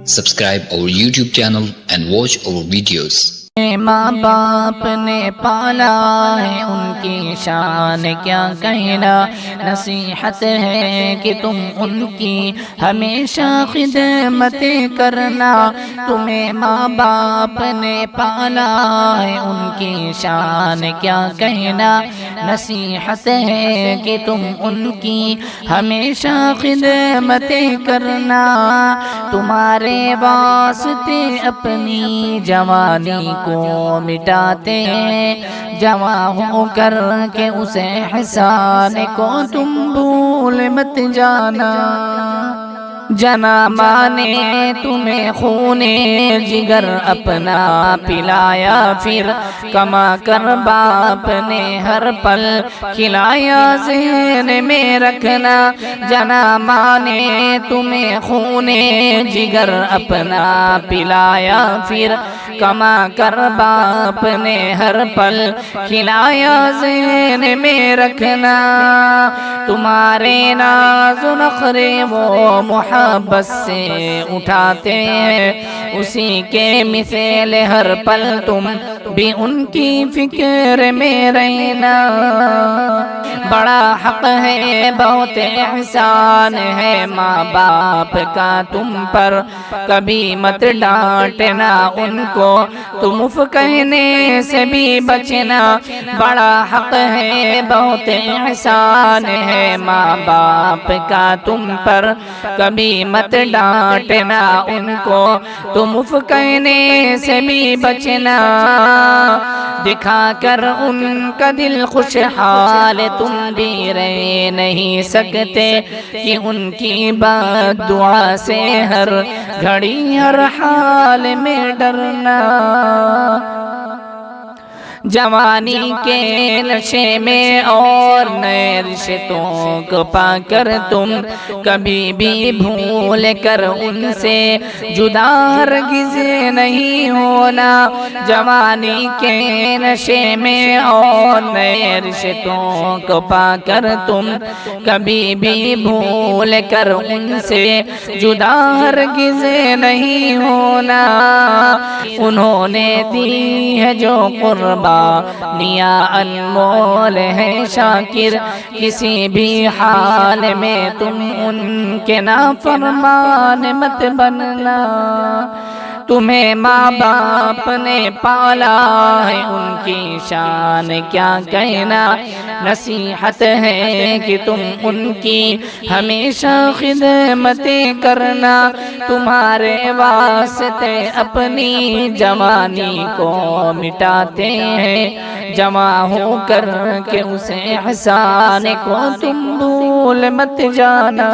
Subscribe our YouTube channel and watch our videos. ماں باپ نے پالا ہے ان کی شان کیا کہنا، نصیحت ہے کہ تم ان کی ہمیشہ خدمتیں کرنا۔ تمہیں ماں باپ نے پالا ہے ان کی شان کیا کہنا، نصیحت ہے کہ تم ان کی ہمیشہ خدمتیں کرنا۔ تمہارے واسطے اپنی جوانی کو مٹاتے ہیں، جوان ہو کر کے اسے احسان کو تم بھول مت جانا۔ جنا ماں نے تمہیں خون جگر اپنا پلایا، پھر کما کر باپ نے ہر پل کھلایا، ذہن میں رکھنا۔ جنا ماں نے تمہیں خون جگر اپنا پلایا، پھر کما کر باپ نے ہر پل کھلایا، ذہن میں رکھنا۔ تمہارے ناز و نخرے وہ محبت سے اٹھاتے ہیں، اسی کے مثل ہر پل تم بھی ان کی فکر میں رہنا۔ بڑا حق ہے بہت احسان ہے ماں باپ کا تم پر، کبھی مت ڈانٹنا ان کو، تم اف کہنے سے بھی بچنا۔ بڑا حق ہے بہت احسان ہے ماں باپ کا تم پر، کبھی مت ڈانٹنا ان کو، تم اف کہنے سے بھی بچنا۔ دکھا کر ان کا دل خوشحال تم بھی رہ نہیں سکتے، کہ ان کی بد دعا سے ہر گھڑی ہر حال میں ڈرنا۔ جوانی کے نشے میں اور نئے رشتوں کو پا کر تم کبھی بھی بھول کر ان سے جدا ہرگز نہیں ہونا۔ جوانی کے نشے میں اور نئے رشتوں کو پا کر تم کبھی بھی بھول کر ان سے جدا ہرگز نہیں ہونا۔ انہوں نے دی ہے جو قربانیاں انمول ہے شاکر، کسی بھی حال میں تم ان کے نافرمان مت بننا۔ تمہیں ماں باپ نے پالا ہے ان کی شان کیا کہنا، نصیحت ہے کہ تم ان کی ہمیشہ خدمتیں کرنا۔ تمہارے واسطے اپنی جوانی کو مٹاتے ہیں، جوان ہو کر کے اسے احسان کو تم بھول مت جانا۔